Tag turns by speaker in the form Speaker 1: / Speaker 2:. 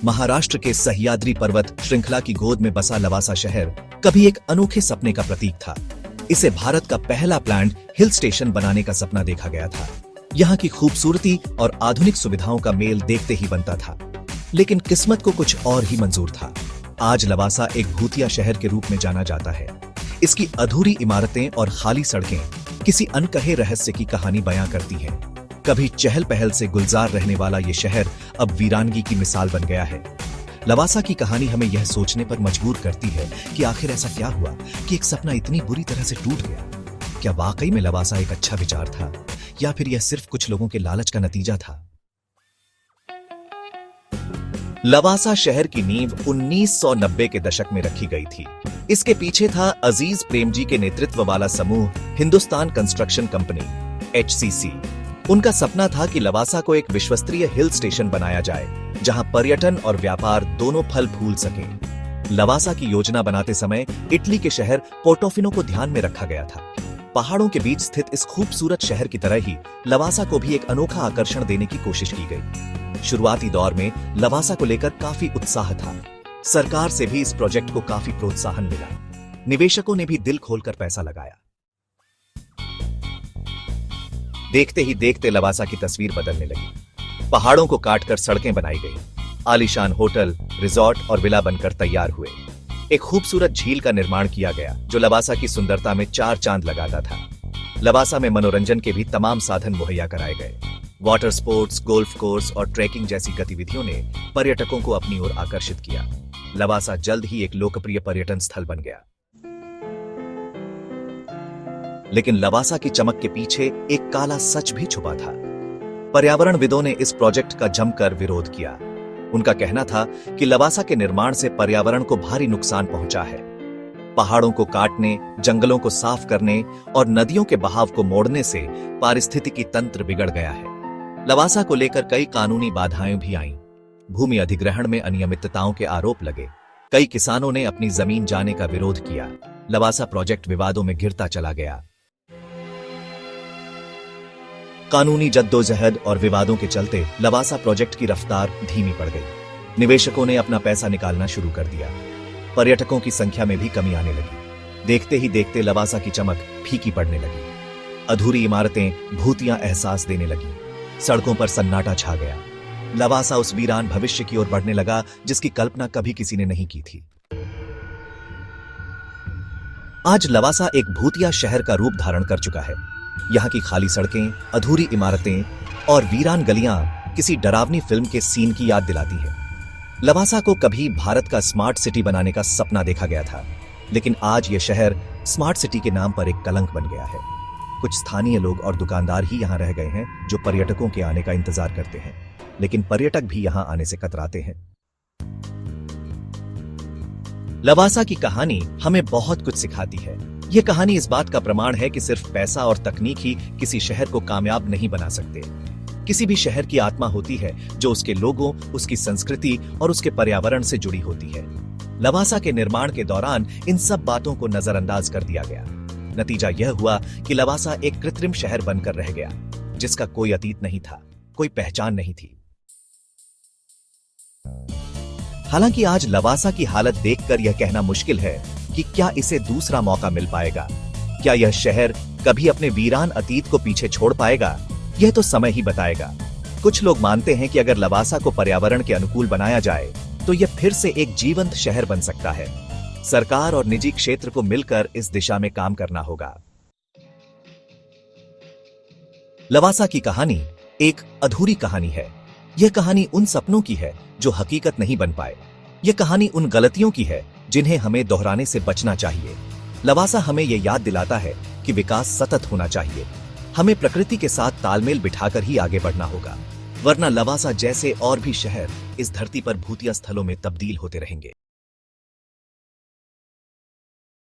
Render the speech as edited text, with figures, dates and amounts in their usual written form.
Speaker 1: महाराष्ट्र के सह्याद्री पर्वत श्रृंखला की गोद में बसा लवासा शहर कभी एक अनोखे सपने का प्रतीक था। इसे भारत का पहला प्लान्ड हिल स्टेशन बनाने का सपना देखा गया था। यहाँ की खूबसूरती और आधुनिक सुविधाओं का मेल देखते ही बनता था, लेकिन किस्मत को कुछ और ही मंजूर था। आज लवासा एक भूतिया शहर के रूप में जाना जाता है। इसकी अधूरी इमारतें और खाली सड़कें किसी अनकहे रहस्य की कहानी बयां करती हैं। कभी चहल पहल से गुलजार रहने वाला ये शहर अब वीरानगी की मिसाल बन गया है। लवासा की कहानी हमें यह सोचने पर मजबूर करती है कि आखिर ऐसा क्या हुआ कि एक सपना इतनी बुरी तरह से टूट गया। क्या वाकई में लवासा एक अच्छा विचार था, या फिर यह सिर्फ कुछ लोगों के लालच का नतीजा था? लवासा शहर की नींव 1990 के दशक में रखी गई थी। इसके पीछे था अजीज प्रेमजी के नेतृत्व वाला समूह हिंदुस्तान कंस्ट्रक्शन कंपनी HCC। उनका सपना था कि लवासा को एक विश्वस्तरीय हिल स्टेशन बनाया जाए, जहां पर्यटन और व्यापार दोनों फल फूल सकें। लवासा की योजना बनाते समय इटली के शहर पोर्टोफिनो को ध्यान में रखा गया था। पहाड़ों के बीच स्थित इस खूबसूरत शहर की तरह ही लवासा को भी एक अनोखा आकर्षण देने की कोशिश की गई। शुरुआती दौर में लवासा को लेकर काफी उत्साह था। सरकार से भी इस प्रोजेक्ट को काफी प्रोत्साहन मिला। निवेशकों ने भी दिल खोलकर पैसा लगाया। देखते ही देखते लवासा की तस्वीर बदलने लगी। पहाड़ों को काटकर सड़कें बनाई गई। आलीशान होटल, रिजॉर्ट और विला बनकर तैयार हुए। एक खूबसूरत झील का निर्माण किया गया, जो लवासा की सुंदरता में चार चांद लगाता था। लवासा में मनोरंजन के भी तमाम साधन मुहैया कराए गए। वाटर स्पोर्ट्स, गोल्फ कोर्स और ट्रैकिंग जैसी गतिविधियों ने पर्यटकों को अपनी ओर आकर्षित किया। लवासा जल्द ही एक लोकप्रिय पर्यटन स्थल बन गया। लेकिन लवासा की चमक के पीछे एक काला सच भी छुपा था। पर्यावरणविदों ने इस प्रोजेक्ट का जमकर विरोध किया। उनका कहना था कि लवासा के निर्माण से पर्यावरण को भारी नुकसान पहुंचा है। पहाड़ों को काटने, जंगलों को साफ करने और नदियों के बहाव को मोड़ने से पारिस्थितिकी तंत्र बिगड़ गया है। लवासा को लेकर कई कानूनी बाधाएं भी आईं। भूमि अधिग्रहण में अनियमितताओं के आरोप लगे। कई किसानों ने अपनी जमीन जाने का विरोध किया। लवासा प्रोजेक्ट विवादों में घिरता चला गया। कानूनी जद्दोजहद और विवादों के चलते लवासा प्रोजेक्ट की रफ्तार धीमी पड़ गई। निवेशकों ने अपना पैसा निकालना शुरू कर दिया। पर्यटकों की संख्या में भी कमी आने लगी। देखते ही देखते लवासा की चमक फीकी पड़ने लगी। अधूरी इमारतें भूतिया एहसास देने लगी। सड़कों पर सन्नाटा छा गया। लवासा उस वीरान भविष्य की ओर बढ़ने लगा जिसकी कल्पना कभी किसी ने नहीं की थी। आज लवासा एक भूतिया शहर का रूप धारण कर चुका है। यहाँ की खाली सड़कें, अधूरी इमारतें और वीरान गलियां किसी डरावनी फिल्म के सीन की याद दिलाती है। लवासा को कभी भारत का स्मार्ट सिटी बनाने का सपना देखा गया था, लेकिन आज यह शहर स्मार्ट सिटी के नाम पर एक कलंक बन गया है। कुछ स्थानीय लोग और दुकानदार ही यहाँ रह गए हैं, जो पर्यटकों के आने का इंतजार करते हैं, लेकिन पर्यटक भी यहाँ आने से कतराते हैं। लवासा की कहानी हमें बहुत कुछ सिखाती है। यह कहानी इस बात का प्रमाण है कि सिर्फ पैसा और तकनीक ही किसी शहर को कामयाब नहीं बना सकते। किसी भी शहर की आत्मा होती है, जो उसके लोगों, उसकी संस्कृति और उसके पर्यावरण से जुड़ी होती है। लवासा के निर्माण के दौरान इन सब बातों को नजरअंदाज कर दिया गया। नतीजा यह हुआ कि लवासा एक कृत्रिम शहर बनकर रह गया, जिसका कोई अतीत नहीं था, कोई पहचान नहीं थी। हालांकि आज लवासा की हालत देखकर यह कहना मुश्किल है कि क्या इसे दूसरा मौका मिल पाएगा। क्या यह शहर कभी अपने वीरान अतीत को पीछे छोड़ पाएगा? यह तो समय ही बताएगा। कुछ लोग मानते हैं कि अगर लवासा को पर्यावरण के अनुकूल बनाया जाए तो यह फिर से एक जीवंत शहर बन सकता है। सरकार और निजी क्षेत्र को मिलकर इस दिशा में काम करना होगा। लवासा की कहानी एक अधूरी कहानी है। यह कहानी उन सपनों की है जो हकीकत नहीं बन पाए। यह कहानी उन गलतियों की है जिन्हें हमें दोहराने से बचना चाहिए। लवासा हमें यह याद दिलाता है कि विकास सतत होना चाहिए। हमें प्रकृति के साथ तालमेल बिठाकर ही आगे बढ़ना होगा, वरना लवासा जैसे और भी शहर इस धरती पर भूतिया स्थलों में तब्दील होते रहेंगे।